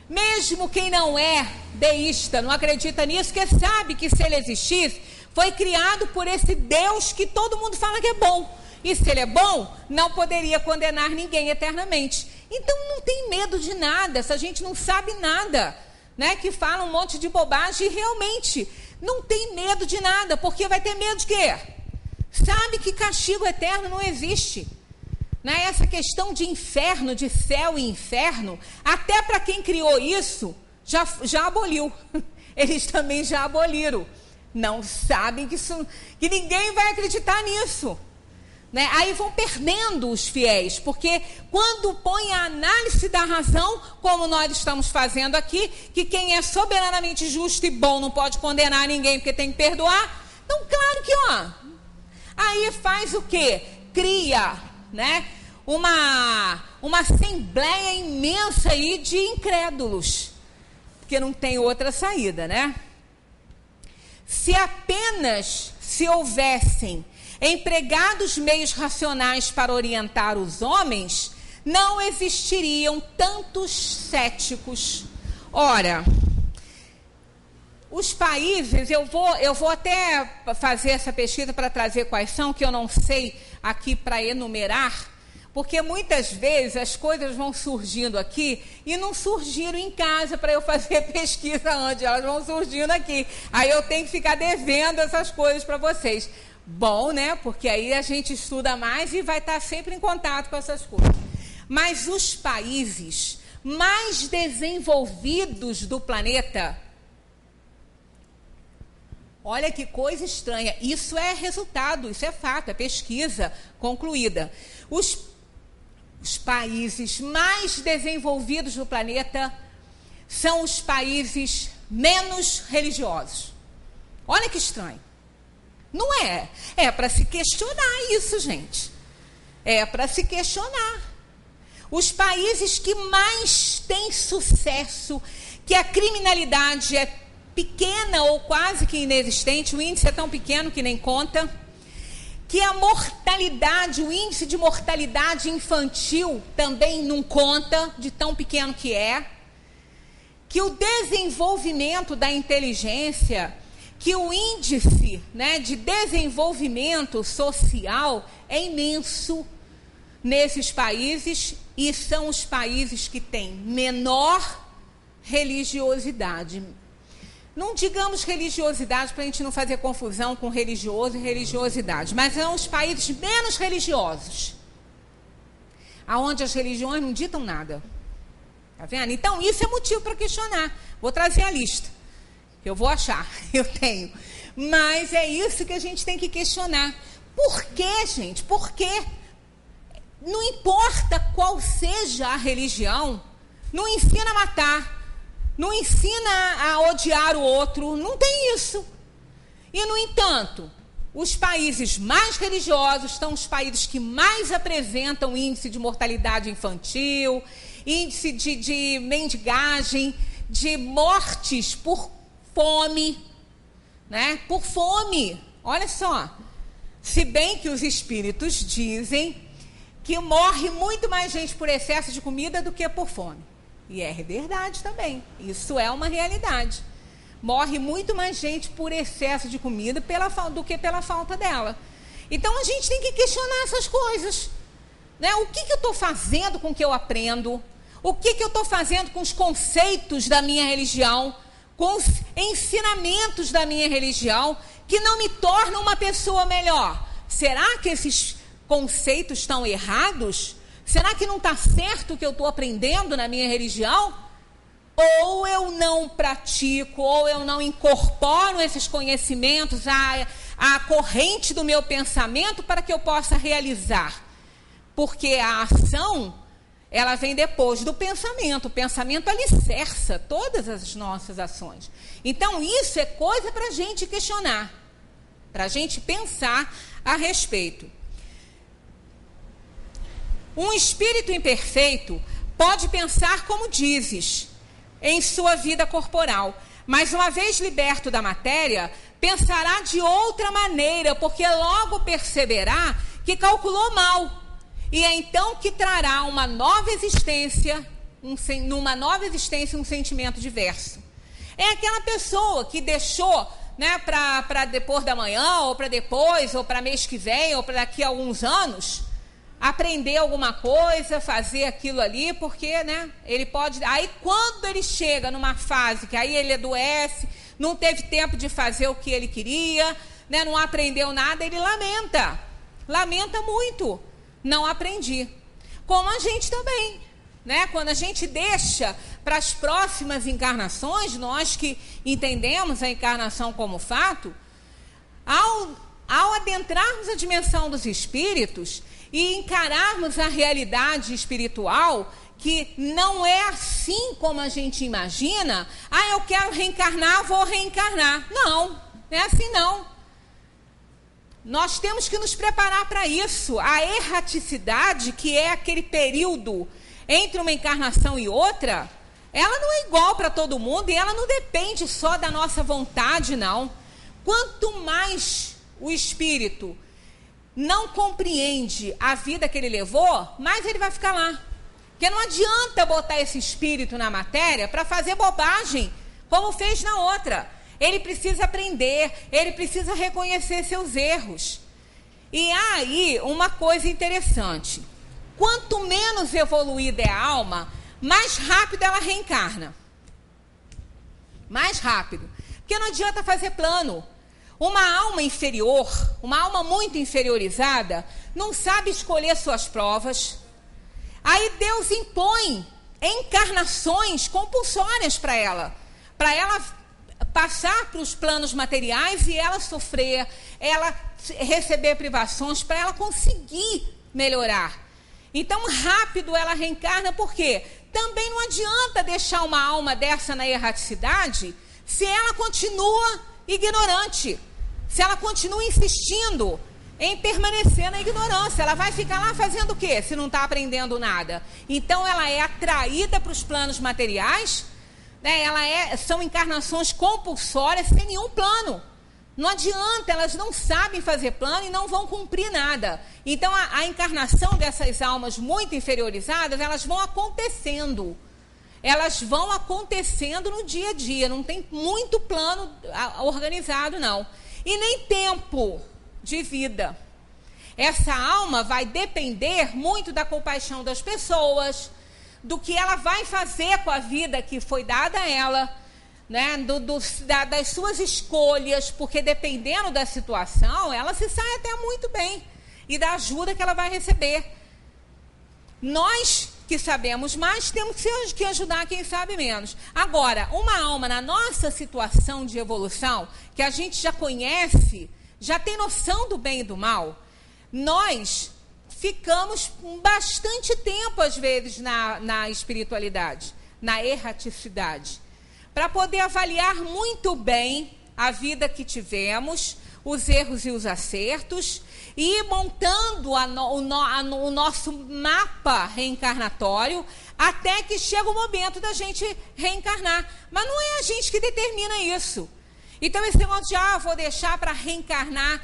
Mesmo quem não é deísta, não acredita nisso, porque sabe que se ele existisse, foi criado por esse Deus que todo mundo fala que é bom. E se ele é bom, não poderia condenar ninguém eternamente. Então não tem medo de nada, essa gente não sabe nada, né? Que fala um monte de bobagem e realmente não tem medo de nada, porque vai ter medo de quê? Sabe que castigo eterno não existe. Né? Essa questão de inferno, de céu e inferno, até para quem criou isso, já aboliu. Eles também já aboliram. Não sabem que ninguém vai acreditar nisso. Né? Aí vão perdendo os fiéis, porque quando põe a análise da razão, como nós estamos fazendo aqui, que quem é soberanamente justo e bom não pode condenar ninguém porque tem que perdoar, então claro que, aí faz o quê? Cria, né, uma assembleia imensa aí de incrédulos, porque não tem outra saída, né? Se apenas se houvessem empregados meios racionais para orientar os homens, não existiriam tantos céticos. Ora, os países, eu vou até fazer essa pesquisa para trazer quais são, que eu não sei aqui para enumerar, porque muitas vezes as coisas vão surgindo aqui e não surgiram em casa para eu fazer pesquisa antes, elas vão surgindo aqui. Aí eu tenho que ficar devendo essas coisas para vocês. Bom, né? Porque aí a gente estuda mais e vai estar sempre em contato com essas coisas. Mas os países mais desenvolvidos do planeta, olha que coisa estranha, isso é resultado, isso é fato, é pesquisa concluída. Os países mais desenvolvidos do planeta são os países menos religiosos. Olha que estranho. Não é? É para se questionar isso, gente. É para se questionar. Os países que mais têm sucesso, que a criminalidade é pequena ou quase que inexistente, o índice é tão pequeno que nem conta, que a mortalidade, o índice de mortalidade infantil também não conta, de tão pequeno que é, que o desenvolvimento da inteligência, que o índice, né, de desenvolvimento social é imenso nesses países, e são os países que têm menor religiosidade. Não digamos religiosidade para a gente não fazer confusão com religioso e religiosidade, mas são os países menos religiosos, aonde as religiões não ditam nada. Tá vendo? Então isso é motivo para questionar. Vou trazer a lista. Eu vou achar, eu tenho. Mas é isso que a gente tem que questionar. Por quê, gente? Por quê? Não importa qual seja a religião, não ensina a matar, não ensina a odiar o outro, não tem isso. E, no entanto, os países mais religiosos são os países que mais apresentam índice de mortalidade infantil, índice de mendigagem, de mortes por fome, né? Por fome. Olha só. Se bem que os espíritos dizem que morre muito mais gente por excesso de comida do que por fome. E é verdade também. Isso é uma realidade. Morre muito mais gente por excesso de comida do que pela falta dela. Então a gente tem que questionar essas coisas. Né? O que eu estou fazendo com o que eu aprendo? O que eu estou fazendo com os conceitos da minha religião? Com os ensinamentos da minha religião, que não me tornam uma pessoa melhor? Será que esses conceitos estão errados? Será que não está certo o que eu estou aprendendo na minha religião? Ou eu não pratico, ou eu não incorporo esses conhecimentos à corrente do meu pensamento para que eu possa realizar? Porque a ação, ela vem depois do pensamento. O pensamento alicerça todas as nossas ações. Então, isso é coisa para a gente questionar, para a gente pensar a respeito. Um espírito imperfeito pode pensar como dizes, em sua vida corporal, mas uma vez liberto da matéria, pensará de outra maneira, porque logo perceberá que calculou mal. E é então que trará uma nova existência, numa nova existência, um sentimento diverso. É aquela pessoa que deixou, né, para depois da manhã, ou para depois, ou para mês que vem, ou para daqui a alguns anos, aprender alguma coisa, fazer aquilo ali, porque, né, ele pode... Aí, quando ele chega numa fase que aí ele adoece, não teve tempo de fazer o que ele queria, né, não aprendeu nada, ele lamenta muito, não aprendi. Como a gente também, né, quando a gente deixa para as próximas encarnações, nós que entendemos a encarnação como fato, ao adentrarmos a dimensão dos espíritos e encararmos a realidade espiritual, que não é assim como a gente imagina, eu quero reencarnar, vou reencarnar. Não é assim não. Nós temos que nos preparar para isso. A erraticidade, que é aquele período entre uma encarnação e outra, ela não é igual para todo mundo e ela não depende só da nossa vontade, não. Quanto mais o espírito não compreende a vida que ele levou, mais ele vai ficar lá. Porque não adianta botar esse espírito na matéria para fazer bobagem, como fez na outra. Ele precisa aprender, ele precisa reconhecer seus erros. E aí, uma coisa interessante. Quanto menos evoluída é a alma, mais rápido ela reencarna. Mais rápido. Porque não adianta fazer plano. Uma alma inferior, uma alma muito inferiorizada, não sabe escolher suas provas. Aí Deus impõe encarnações compulsórias para ela passar para os planos materiais e ela sofrer, ela receber privações para ela conseguir melhorar. Então, rápido ela reencarna, por quê? Também não adianta deixar uma alma dessa na erraticidade se ela continua ignorante. Se ela continua insistindo em permanecer na ignorância, ela vai ficar lá fazendo o quê? Se não está aprendendo nada. Então, ela é atraída para os planos materiais, né? São encarnações compulsórias sem nenhum plano. Não adianta, elas não sabem fazer plano e não vão cumprir nada. Então, a encarnação dessas almas muito inferiorizadas, elas vão acontecendo. Elas vão acontecendo no dia a dia, não tem muito plano organizado, não. E nem tempo de vida. Essa alma vai depender muito da compaixão das pessoas, do que ela vai fazer com a vida que foi dada a ela, né? Das suas escolhas, porque dependendo da situação, ela se sai até muito bem, e da ajuda que ela vai receber. Nós que sabemos mais, temos que ajudar quem sabe menos. Agora, uma alma na nossa situação de evolução, que a gente já conhece, já tem noção do bem e do mal, nós ficamos bastante tempo, às vezes, na espiritualidade, na erraticidade, para poder avaliar muito bem a vida que tivemos, os erros e os acertos, e ir montando o nosso mapa reencarnatório, até que chega o momento da gente reencarnar. Mas não é a gente que determina isso. Então, esse negócio de, vou deixar para reencarnar,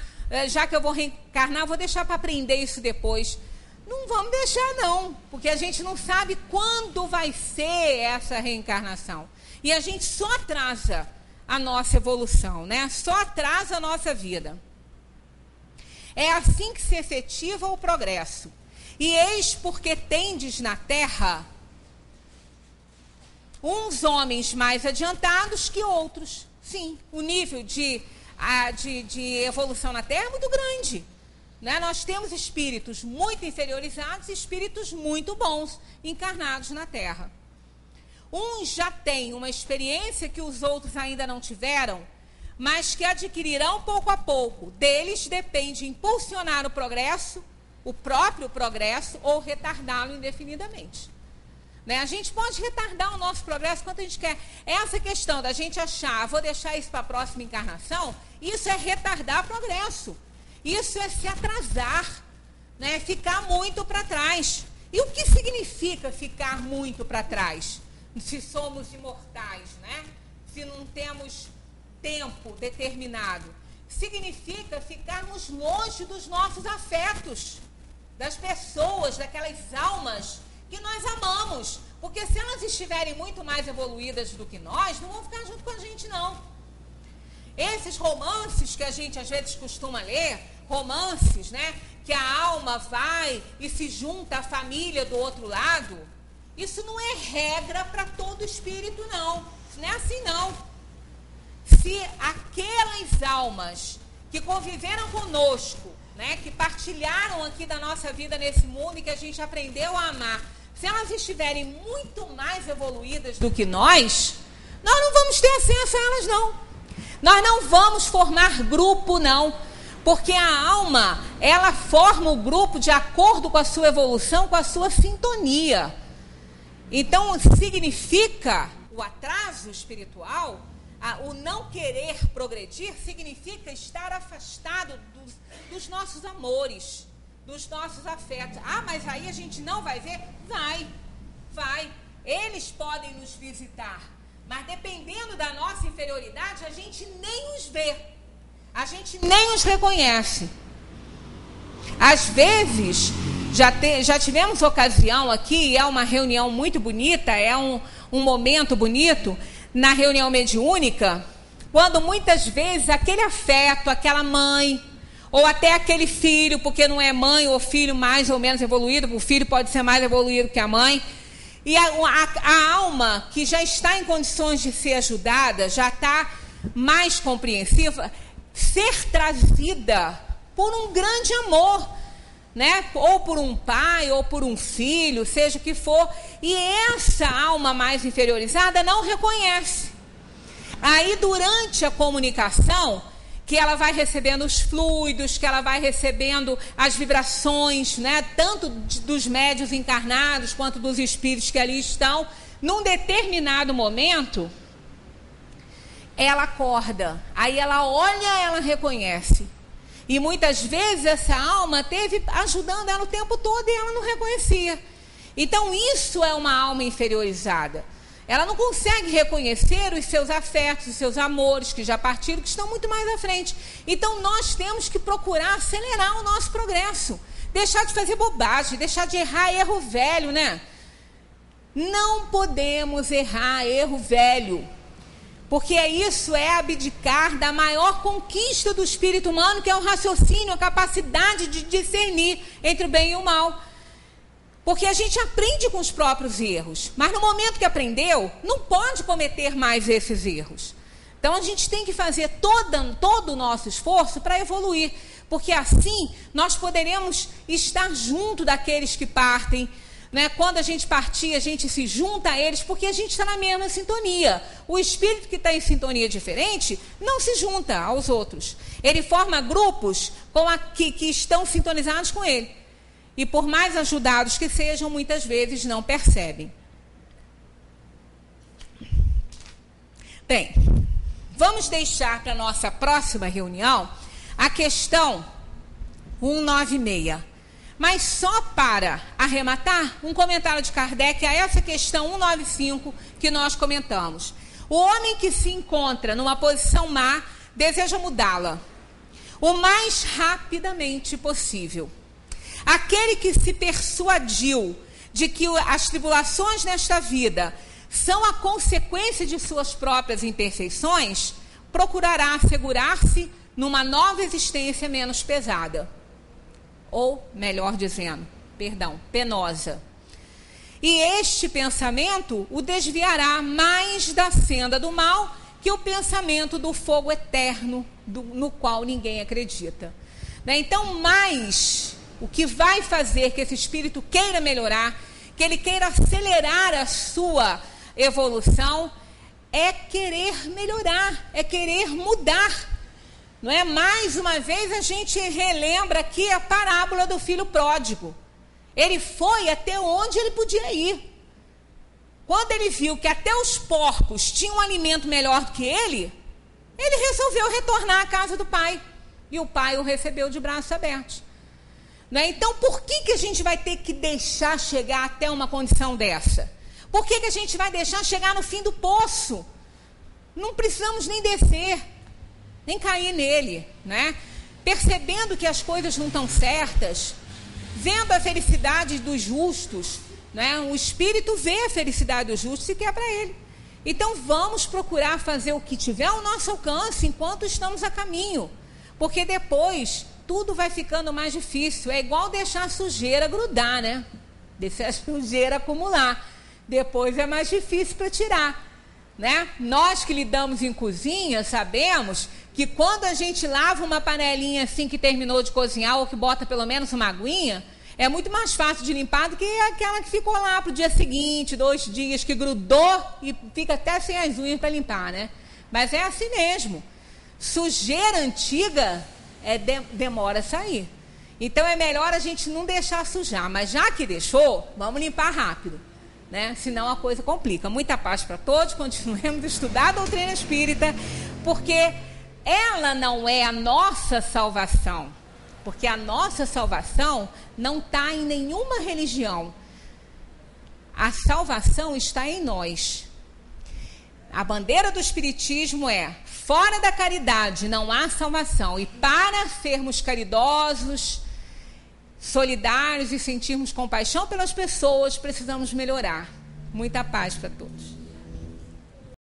já que eu vou reencarnar, vou deixar para aprender isso depois. Não vamos deixar, não, porque a gente não sabe quando vai ser essa reencarnação. E a gente só atrasa a nossa evolução, né? Só atrasa a nossa vida. É assim que se efetiva o progresso. E eis porque tendes na terra uns homens mais adiantados que outros. Sim, o nível de evolução na terra é muito grande, né? Nós temos espíritos muito inferiorizados e espíritos muito bons encarnados na terra. Uns já têm uma experiência que os outros ainda não tiveram, mas que adquirirão pouco a pouco. Deles depende impulsionar o progresso, o próprio progresso, ou retardá-lo indefinidamente. Né? A gente pode retardar o nosso progresso quanto a gente quer. Essa questão da gente achar, vou deixar isso para a próxima encarnação, isso é retardar o progresso. Isso é se atrasar, né? Ficar muito para trás. E o que significa ficar muito para trás? Se somos imortais, né? Se não temos tempo determinado. Significa ficarmos longe dos nossos afetos, das pessoas, daquelas almas que nós amamos. Porque se elas estiverem muito mais evoluídas do que nós, não vão ficar junto com a gente, não. Esses romances que a gente às vezes costuma ler, romances, né, que a alma vai e se junta à família do outro lado, isso não é regra para todo espírito, não. Isso não é assim, não. Se aquelas almas que conviveram conosco, né, que partilharam aqui da nossa vida nesse mundo e que a gente aprendeu a amar, se elas estiverem muito mais evoluídas do que nós não vamos ter acesso a elas, não. Nós não vamos formar grupo, não. Porque a alma, ela forma o grupo de acordo com a sua evolução, com a sua sintonia. Então, significa o atraso espiritual, o não querer progredir, significa estar afastado dos nossos amores, dos nossos afetos. Ah, mas aí a gente não vai ver? Vai. Eles podem nos visitar, mas dependendo da nossa inferioridade, a gente nem os vê. A gente nem os reconhece. Às vezes, já tivemos ocasião aqui, é uma reunião muito bonita, é um momento bonito, na reunião mediúnica, quando muitas vezes aquele afeto, aquela mãe, ou até aquele filho, porque não é mãe ou filho mais ou menos evoluído, o filho pode ser mais evoluído que a mãe, e a alma que já está em condições de ser ajudada, já está mais compreensiva, ser trazida por um grande amor, né? Ou por um pai, ou por um filho, seja o que for, e essa alma mais inferiorizada não reconhece. Aí, durante a comunicação, que ela vai recebendo os fluidos, que ela vai recebendo as vibrações, né? Tanto dos médiuns encarnados, quanto dos espíritos que ali estão, num determinado momento, ela acorda, aí ela olha, ela reconhece. E muitas vezes essa alma teve ajudando ela o tempo todo e ela não reconhecia. Então isso é uma alma inferiorizada. Ela não consegue reconhecer os seus afetos, os seus amores que já partiram, que estão muito mais à frente. Então nós temos que procurar acelerar o nosso progresso. Deixar de fazer bobagem, deixar de errar erro velho, né? Não podemos errar erro velho. Porque isso é abdicar da maior conquista do espírito humano, que é o raciocínio, a capacidade de discernir entre o bem e o mal. Porque a gente aprende com os próprios erros, mas no momento que aprendeu, não pode cometer mais esses erros. Então a gente tem que fazer todo o nosso esforço para evoluir, porque assim nós poderemos estar junto daqueles que partem, né? Quando a gente partir, a gente se junta a eles, porque a gente está na mesma sintonia. O espírito que está em sintonia diferente não se junta aos outros. Ele forma grupos que estão sintonizados com ele. E por mais ajudados que sejam, muitas vezes não percebem. Bem, vamos deixar para a nossa próxima reunião a questão 196. Mas só para arrematar, um comentário de Kardec a essa questão 195 que nós comentamos. O homem que se encontra numa posição má deseja mudá-la o mais rapidamente possível. Aquele que se persuadiu de que as tribulações nesta vida são a consequência de suas próprias imperfeições, procurará assegurar-se numa nova existência menos pesada. Ou, melhor dizendo, penosa. E este pensamento o desviará mais da senda do mal que o pensamento do fogo eterno, no qual ninguém acredita. Né? Então, mais o que vai fazer que esse espírito queira melhorar, que ele queira acelerar a sua evolução, é querer melhorar, é querer mudar. Não é? Mais uma vez a gente relembra aqui a parábola do filho pródigo. Ele foi até onde ele podia ir. Quando ele viu que até os porcos tinham um alimento melhor do que ele resolveu retornar à casa do pai. E o pai o recebeu de braços abertos. Não é? Então, por que a gente vai ter que deixar chegar até uma condição dessa? Por que a gente vai deixar chegar no fim do poço? Não precisamos nem descer, nem cair nele, né? Percebendo que as coisas não estão certas, vendo a felicidade dos justos, né? O espírito vê a felicidade dos justos e quer para ele. Então vamos procurar fazer o que tiver ao nosso alcance enquanto estamos a caminho, porque depois tudo vai ficando mais difícil. É igual deixar a sujeira grudar, né? Deixar a sujeira acumular. Depois é mais difícil para tirar, né? Nós que lidamos em cozinha sabemos que quando a gente lava uma panelinha assim que terminou de cozinhar, ou que bota pelo menos uma aguinha, é muito mais fácil de limpar do que aquela que ficou lá para o dia seguinte, 2 dias, que grudou e fica até sem as unhas para limpar, né? Mas é assim mesmo. Sujeira antiga demora a sair. Então é melhor a gente não deixar sujar, mas já que deixou, vamos limpar rápido, né? Senão a coisa complica. Muita paz para todos, continuemos a estudar a doutrina espírita, porque ela não é a nossa salvação, porque a nossa salvação não está em nenhuma religião. A salvação está em nós. A bandeira do Espiritismo é: fora da caridade não há salvação. E para sermos caridosos, solidários e sentirmos compaixão pelas pessoas, precisamos melhorar. Muita paz para todos.